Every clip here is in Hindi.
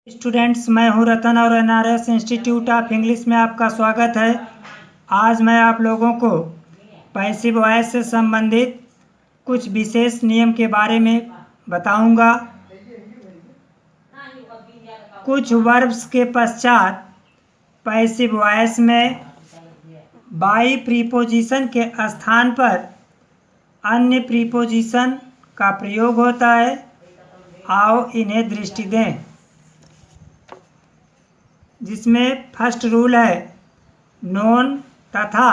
स्टूडेंट्स, मैं हूं रतन और NRS इंस्टीट्यूट ऑफ इंग्लिश में आपका स्वागत है। आज मैं आप लोगों को पैसिव वॉइस से संबंधित कुछ विशेष नियम के बारे में बताऊंगा। कुछ वर्ब्स के पश्चात पैसिव वॉइस में बाई प्रीपोजिशन के स्थान पर अन्य प्रीपोजिशन का प्रयोग होता है। आओ इन्हें दृष्टि दें, जिसमें फर्स्ट रूल है नोन तथा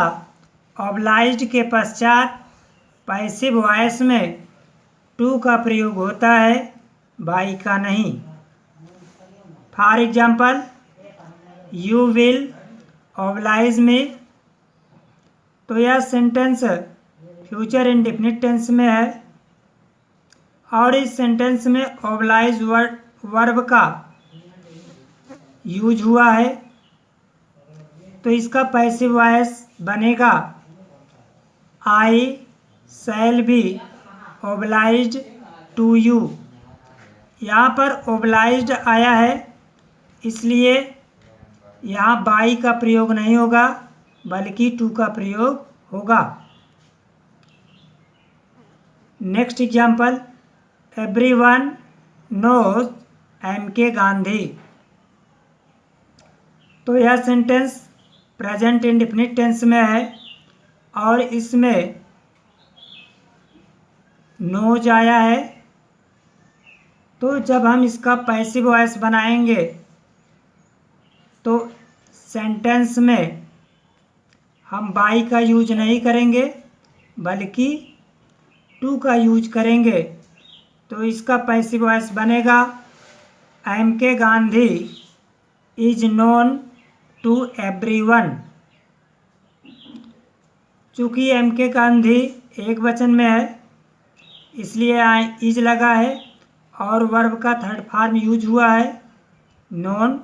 ऑब्लाइज्ड के पश्चात पैसिव वॉइस में टू का प्रयोग होता है, बाई का नहीं। For example, you will oblige me. तो यह सेंटेंस फ्यूचर इंडेफिनिट टेंस में है और इस सेंटेंस में ऑब्लाइज वर्ब का यूज हुआ है, तो इसका पैसिव वॉइस बनेगा I shall be obliged to you. यहाँ पर ओब्लाइज्ड आया है, इसलिए यहाँ बाई का प्रयोग नहीं होगा बल्कि टू का प्रयोग होगा। Next example, everyone knows MK Gandhi. तो यह सेंटेंस प्रेजेंट इंडेफिनिट टेंस में है और इसमें नोज आया है, तो जब हम इसका पैसिव वॉइस बनाएंगे तो सेंटेंस में हम बाई का यूज नहीं करेंगे बल्कि टू का यूज करेंगे। तो इसका पैसिव वॉइस बनेगा MK Gandhi is known to everyone. चूँकि MK गांधी एक वचन में है, इसलिए इज लगा है और वर्ब का थर्ड फॉर्म यूज हुआ है नोन,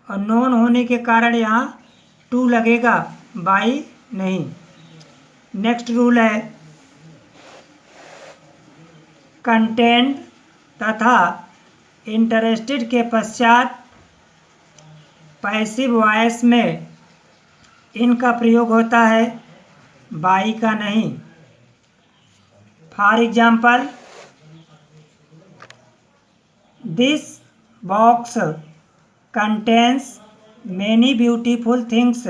और नोन होने के कारण यहाँ टू लगेगा, बाई नहीं। नेक्स्ट रूल है कंटेंट तथा इंटरेस्टेड के पश्चात पैसिव वॉइस में इनका प्रयोग होता है, बाई का नहीं। For example, this box contains many beautiful things.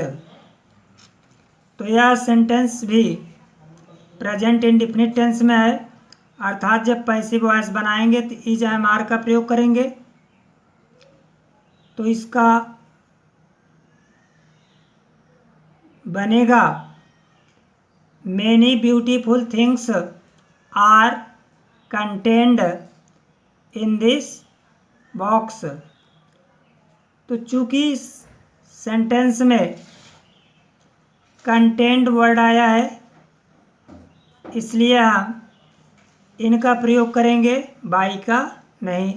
तो यह सेंटेंस भी प्रेजेंट इंडेफिनिट टेंस में है, अर्थात जब पैसिव वॉइस बनाएंगे तो इज MR का प्रयोग करेंगे। तो इसका बनेगा many beautiful things are contained in this box. तो चूँकि इस सेंटेंस में कंटेंट वर्ड आया है, इसलिए हम इनका प्रयोग करेंगे, बाई का नहीं।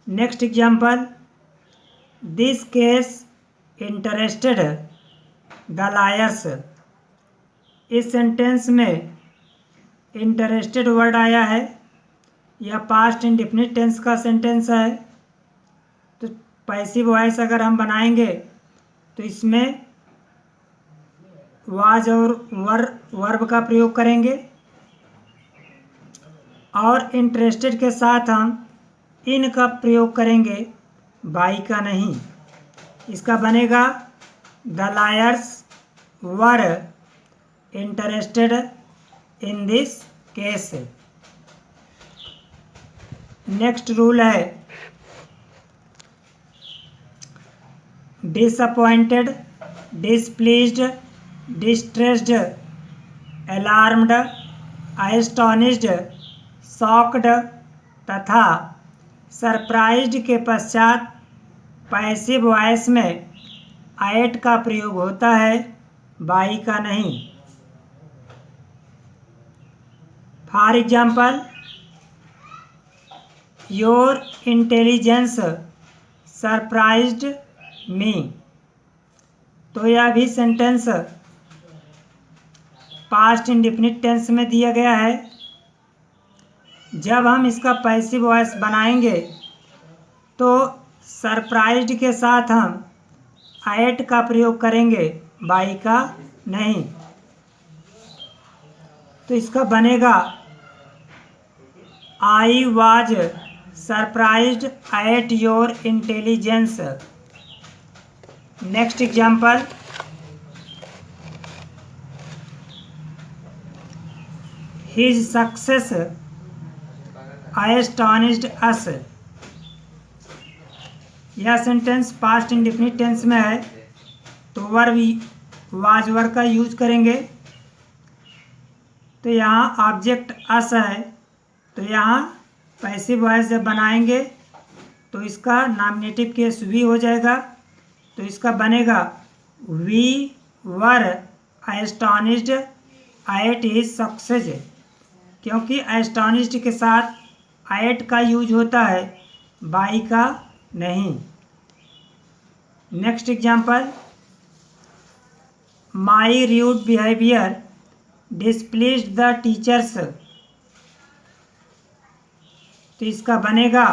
Next example, this case interested the lawyers. इस सेंटेंस में इंटरेस्टेड वर्ड आया है, यह पास्ट इंडेफिनिट टेंस का सेंटेंस है। तो पैसिव वॉइस अगर हम बनाएंगे तो इसमें वाज और वर्ब का प्रयोग करेंगे और इंटरेस्टेड के साथ हम इन का प्रयोग करेंगे, बाई का नहीं। इसका बनेगा the lawyers were interested in this case. Next rule है disappointed, displeased, distressed, alarmed, astonished, shocked तथा सरप्राइज्ड के पश्चात पैसिव वॉइस में एट का प्रयोग होता है, बाई का नहीं। For example, your intelligence surprised me. तो यह भी सेंटेंस पास्ट इंडेफिनिट टेंस में दिया गया है। जब हम इसका पैसिव वॉइस बनाएंगे तो सरप्राइज्ड के साथ हम एट का प्रयोग करेंगे, बाई का नहीं। तो इसका बनेगा I was surprised at your intelligence. Next example, his success astonished us. यह सेंटेंस पास्ट इंडेफिनिट टेंस में है, तो वर्ब वाज वर्ब का यूज करेंगे। तो यहाँ ऑब्जेक्ट अस है, तो यहाँ पैसिव वॉइस जब बनाएंगे तो इसका नॉमिनेटिव केस वी हो जाएगा। तो इसका बनेगा we were astonished at his success, क्योंकि एस्टॉनिश्ड के साथ एट का यूज होता है, बाई का नहीं। Next example, my rude behaviour displeased the teachers. तो इसका बनेगा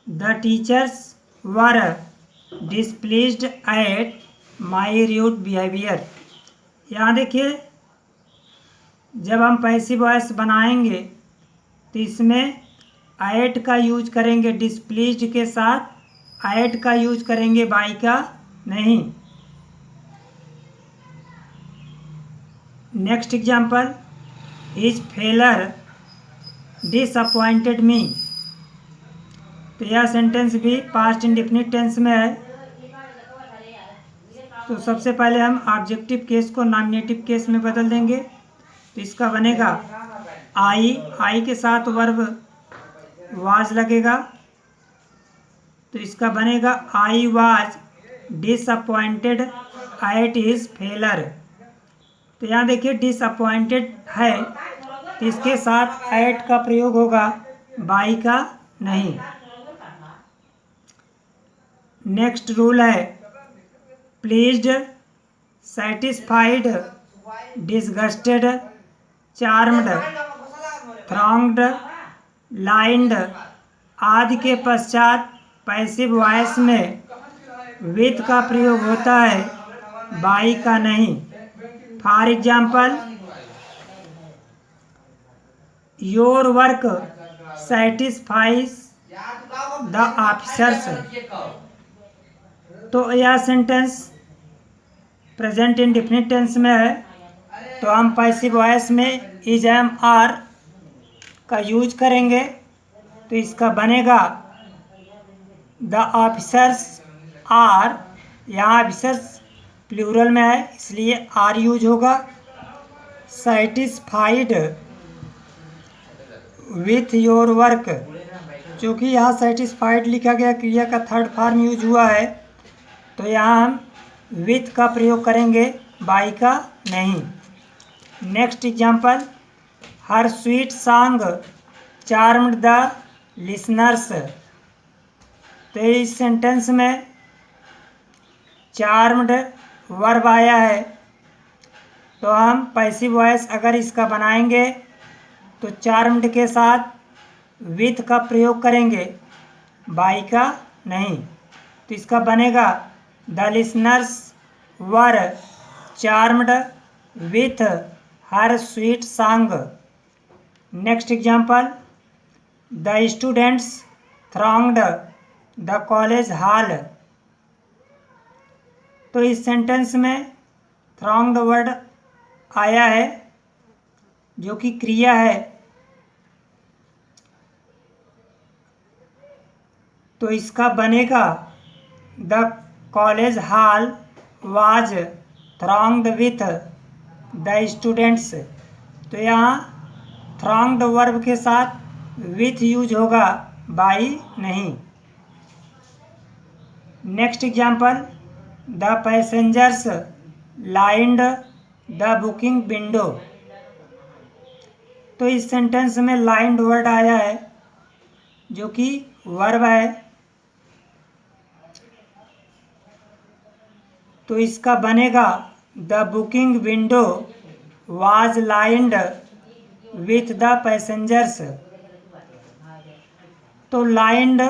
the teachers were displeased at my rude behaviour. यहाँ देखिए, जब हम पैसिव वॉइस बनाएंगे तो इसमें एट का यूज करेंगे, डिस्प्लीज्ड के साथ एट का यूज करेंगे, बाई का नहीं। Next example, his failure disappointed मी। तो यह सेंटेंस भी पास्ट इंडेफिनिट टेंस में है। तो सबसे पहले हम ऑब्जेक्टिव केस को नॉमिनेटिव केस में बदल देंगे। तो इसका बनेगा आई के साथ वर्ब वाज लगेगा। तो इसका बनेगा I was disappointed at his failure. तो यहाँ देखिए डिसअपॉइंटेड है, तो इसके साथ एट का प्रयोग होगा, बाई का नहीं। नेक्स्ट रूल है pleased, satisfied, disgusted, charmed, thronged, lined आदि के पश्चात पैसिव वॉइस में विथ का प्रयोग होता है, बाई का नहीं। For example, your work satisfies the officers. तो यह सेंटेंस प्रेजेंट इंडेफिनिट टेंस में है, तो हम पैसिव वॉइस में इज एम आर का यूज करेंगे। तो इसका बनेगा द ऑफिसर्स आर, यहाँ ऑफिसर्स प्लूरल में है इसलिए आर यूज होगा। सेटिस्फाइड विथ योर वर्क, चूँकि यहाँ सेटिस्फाइड लिखा गया, क्रिया का थर्ड फॉर्म यूज हुआ है, तो यहाँ हम विथ का प्रयोग करेंगे, बाई का नहीं। Next example, her sweet song charmed the listeners. तो इस सेंटेंस में चार्म्ड वर्ब आया है, तो हम पैसिव वॉइस अगर इसका बनाएंगे तो चार्म्ड के साथ विथ का प्रयोग करेंगे, बाई का नहीं। तो इसका बनेगा the listeners were charmed with her sweet song. Next example, the students thronged the college hall. तो इस सेंटेंस में थ्रॉन्ग्ड वर्ड आया है जो कि क्रिया है, तो इसका बनेगा the college hall was thronged with the students. तो यहाँ थ्रॉन्ग्ड वर्ब के साथ विथ यूज होगा, बाई नहीं। Next example, the passengers lined the booking window. तो इस सेंटेंस में लाइंड वर्ड आया है जो कि वर्ब है, तो इसका बनेगा the booking window was lined with the passengers. तो लाइंड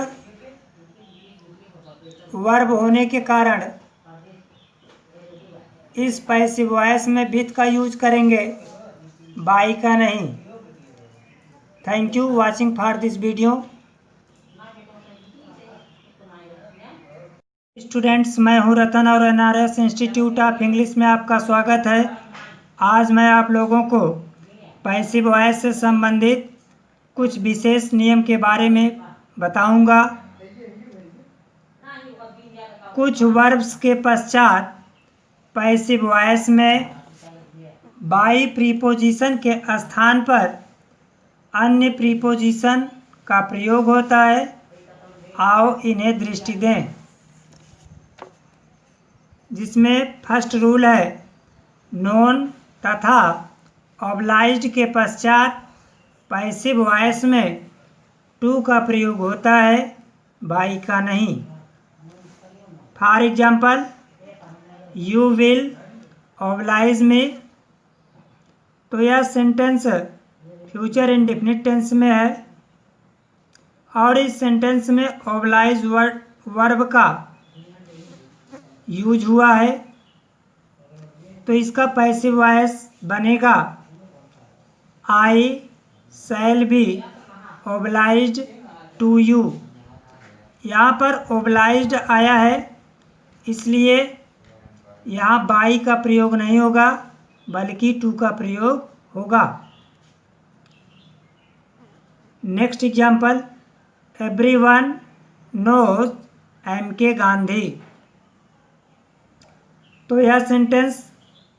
वर्ब होने के कारण इस पैसिव वॉइस में विथ का यूज करेंगे, बाई का नहीं। Thank you watching for this video. Students, मैं हूं रतन और NRS इंस्टीट्यूट ऑफ इंग्लिश में आपका स्वागत है। आज मैं आप लोगों को पैसिव वॉइस से संबंधित कुछ विशेष नियम के बारे में बताऊंगा। कुछ वर्ब्स के पश्चात पैसिव वॉइस में बाई प्रीपोजिशन के स्थान पर अन्य प्रीपोजिशन का प्रयोग होता है। आओ इन्हें दृष्टि दें, जिसमें फर्स्ट रूल है नोन तथा ऑब्लाइज्ड के पश्चात पैसिव वॉइस में टू का प्रयोग होता है, बाई का नहीं। For example, you will oblige me, तो यह सेंटेंस फ्यूचर इंडेफिनिट टेंस में है और इस सेंटेंस में ऑब्लाइज वर्ब का यूज हुआ है, तो इसका पैसिव वॉइस बनेगा I shall be obliged to you. यहाँ पर ऑब्लाइज्ड आया है, इसलिए यहाँ बाई का प्रयोग नहीं होगा बल्कि टू का प्रयोग होगा। Next example, everyone knows MK Gandhi, तो यह सेंटेंस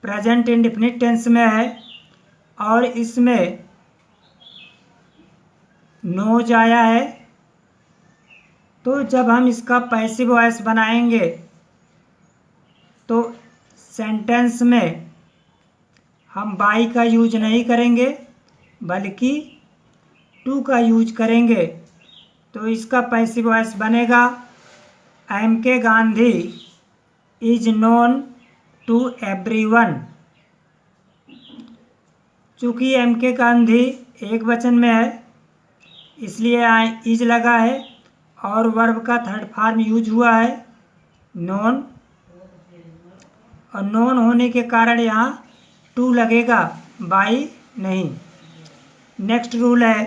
प्रेजेंट इंडेफिनिट टेंस में है और इसमें नोज आया है, तो जब हम इसका पैसिव वॉइस बनाएंगे तो सेंटेंस में हम बाई का यूज नहीं करेंगे बल्कि टू का यूज करेंगे, तो इसका पैसिव वॉइस बनेगा MK Gandhi is known to everyone. चूँकि MK गांधी एक वचन में है इसलिए यहाँ इज लगा है और वर्ब का थर्ड फॉर्म यूज हुआ है नोन, और नोन होने के कारण यहाँ टू लगेगा, बाई नहीं। नेक्स्ट रूल है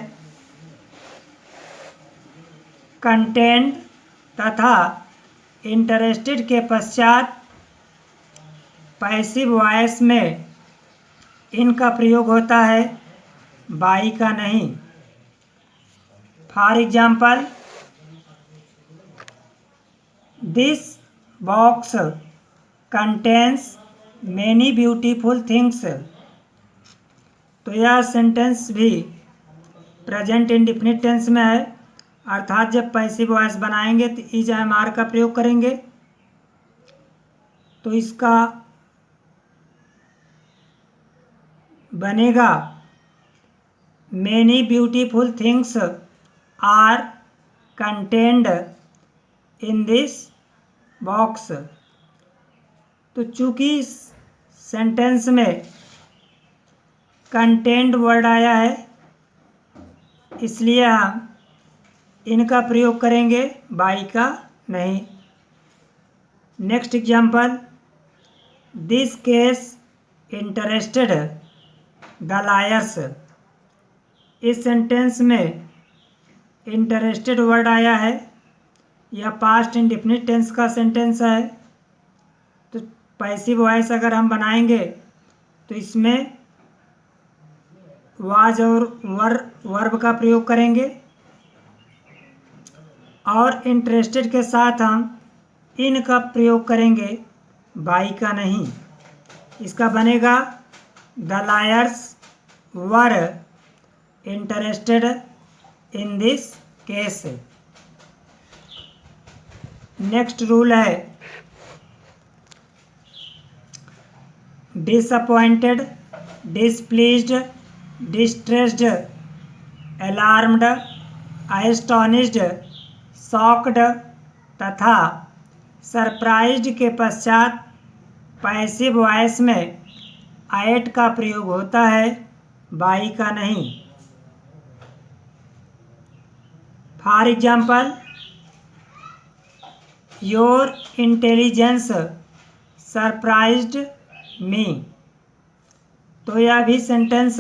कंटेंट तथा इंटरेस्टेड के पश्चात पैसिव वॉइस में इनका प्रयोग होता है, बाई का नहीं। For example, this box contains many beautiful things, तो यह सेंटेंस भी प्रेजेंट इंडेफिनिट टेंस में है, अर्थात जब पैसिव वॉइस बनाएंगे तो इज MR का प्रयोग करेंगे, तो इसका बनेगा many beautiful things are contained in this box. तो चूँकि इस सेंटेंस में कंटेंट वर्ड आया है इसलिए हम इनका प्रयोग करेंगे, बाई का नहीं। Next example, this case interested the lawyers, इस सेंटेंस में इंटरेस्टेड वर्ड आया है, यह पास्ट इंडेफिनिट टेंस का सेंटेंस है, तो पैसिव वॉइस अगर हम बनाएंगे तो इसमें वाज और वर्ब का प्रयोग करेंगे और इंटरेस्टेड के साथ हम इन का प्रयोग करेंगे, बाई का नहीं। इसका बनेगा the lawyers were interested in this case. Next rule है disappointed, displeased, distressed, alarmed, astonished, shocked तथा सरप्राइज्ड के पश्चात पैसिव वॉइस में एट का प्रयोग होता है, बाई का नहीं। For example, your intelligence surprised me. तो यह भी सेंटेंस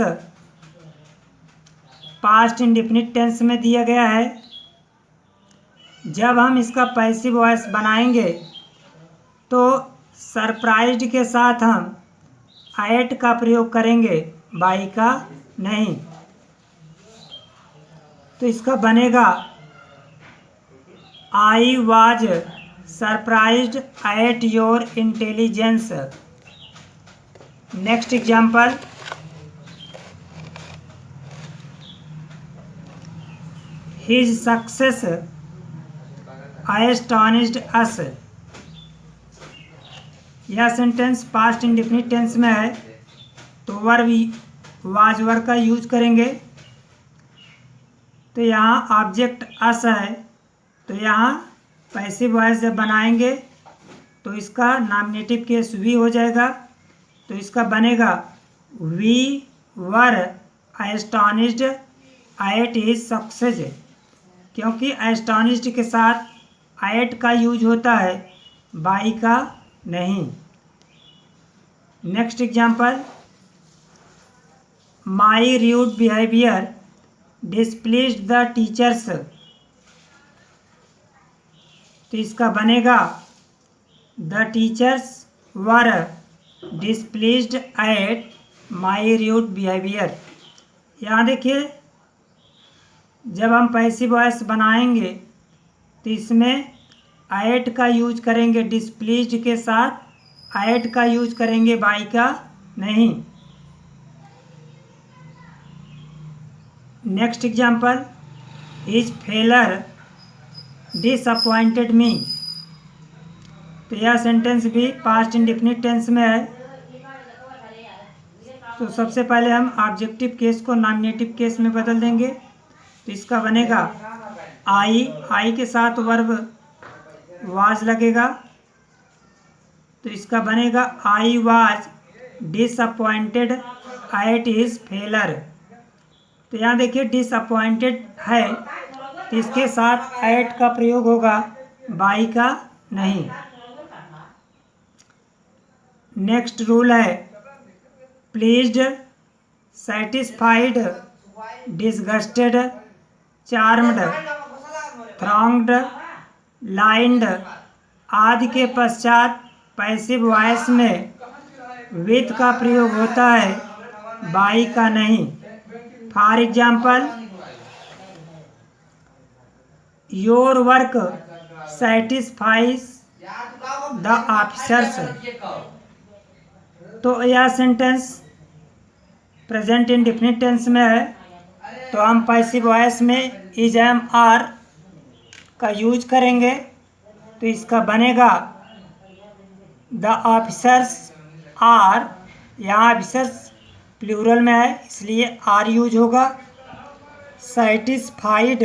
पास्ट इंडेफिनिट टेंस में दिया गया है। जब हम इसका पैसिव वॉइस बनाएंगे तो सरप्राइज्ड के साथ हम एट का प्रयोग करेंगे, बाई का नहीं। तो इसका बनेगा I was surprised at your intelligence. Next example, his success astonished us. यह सेंटेंस पास्ट इंडेफिनिट टेंस में है, तो वर्ब वाज वर्ब का यूज करेंगे। तो यहाँ ऑब्जेक्ट अस है, तो यहाँ पैसिव वॉइस जब बनाएंगे तो इसका नॉमिनेटिव केस वी हो जाएगा। तो इसका बनेगा we were astonished at his success, क्योंकि एस्टोनिश्ड के साथ एट का यूज होता है, बाई का नहीं। Next example, my rude behaviour displeased the teachers. तो इसका बनेगा the teachers were displeased at my rude behaviour. यहाँ देखिए, जब हम पैसिव वॉइस बनाएंगे तो इसमें एट का यूज करेंगे, डिस्प्लीज्ड के साथ एट का यूज करेंगे, बाई का नहीं। Next example, his failure disappointed मी। तो यह सेंटेंस भी पास्ट इंडेफिनिट टेंस में है। तो सबसे पहले हम ऑब्जेक्टिव केस को नॉमिनेटिव केस में बदल देंगे। तो इसका बनेगा आई के साथ वर्ब वाज लगेगा। तो इसका बनेगा I was disappointed at his failure. तो यहाँ देखिए डिसअपॉइंटेड है, तो इसके साथ एट का प्रयोग होगा, बाई का नहीं। नेक्स्ट रूल है pleased, satisfied, disgusted, charmed, thronged, lined आदि के पश्चात पैसिव वॉइस में विथ का प्रयोग होता है, बाई का नहीं। For example, your work satisfies the officers. तो यह सेंटेंस प्रेजेंट इंडेफिनिट टेंस में है, तो हम पैसिव वॉइस में इज एम आर का यूज करेंगे। तो इसका बनेगा द ऑफिसर्स आर। यहाँ ऑफिसर्स प्लूरल में है, इसलिए आर यूज होगा। सेटिस्फाइड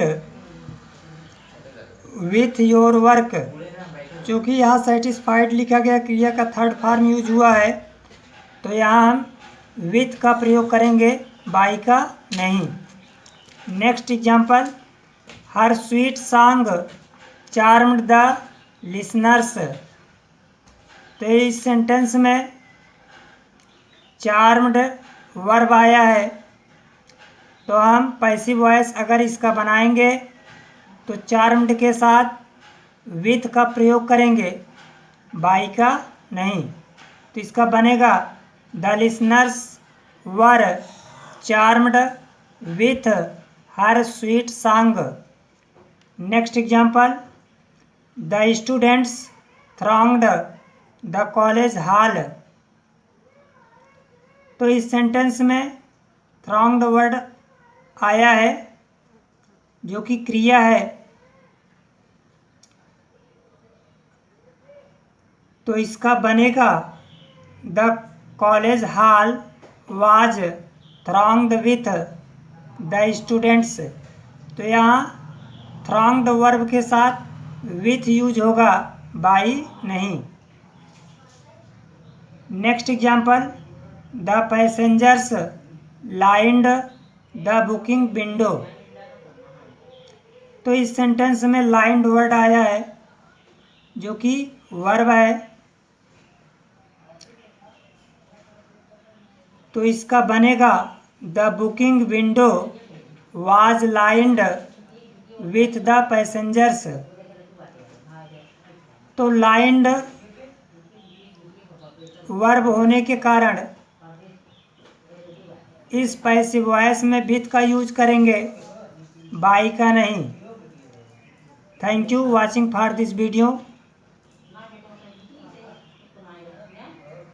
विथ योर वर्क, क्योंकि यहाँ सेटिस्फाइड लिखा गया, क्रिया का थर्ड फॉर्म यूज हुआ है, तो यहाँ हम विथ का प्रयोग करेंगे, बाई का नहीं। Next example, her sweet song charmed the listeners. तो इस सेंटेंस में चार्म्ड वर्ब आया है, तो हम पैसिव वॉइस अगर इसका बनाएंगे तो चार्म्ड के साथ विथ का प्रयोग करेंगे, बाई का नहीं। तो इसका बनेगा the listeners were charmed with her sweet song. Next example, the students thronged the college hall. तो इस सेंटेंस में थ्रॉन्ग्ड वर्ड आया है, जो कि क्रिया है। तो इसका बनेगा the college hall was thronged with the students. तो यहाँ थ्रॉन्ग्ड वर्ब के साथ विथ यूज होगा, बाई नहीं। Next example, the passengers lined the booking window. तो इस सेंटेंस में लाइंड वर्ड आया है, जो कि वर्ब है। तो इसका बनेगा the booking window was lined with the passengers. तो लाइंड वर्ब होने के कारण इस पैसिव वॉइस में विथ का यूज करेंगे, बाय का नहीं। Thank you watching for this video.